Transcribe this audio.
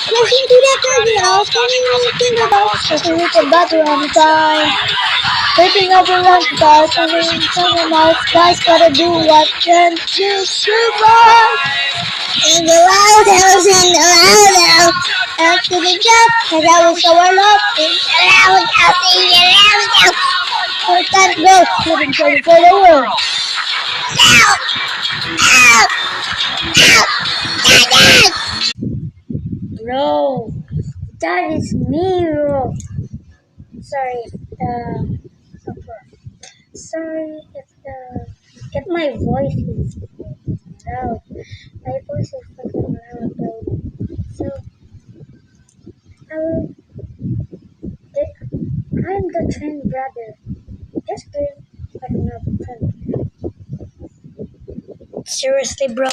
Listen to that radio, standing on the finger box, taking with the butter on the time. Flipping over lunch bars, something in someone else, guys gotta do what can to survive. In the loud house, in the loud house. After the job, cause I was so alone. In the loud house, in the loud house. First time to go, living for the world. Help! Help! Help! Dad! Bro, that is me, bro. Sorry, sorry if my voice is loud. My voice is fucking loud, bro. So, I will, I'm the twin brother. Just kidding. I don't have a twin. Seriously, bro.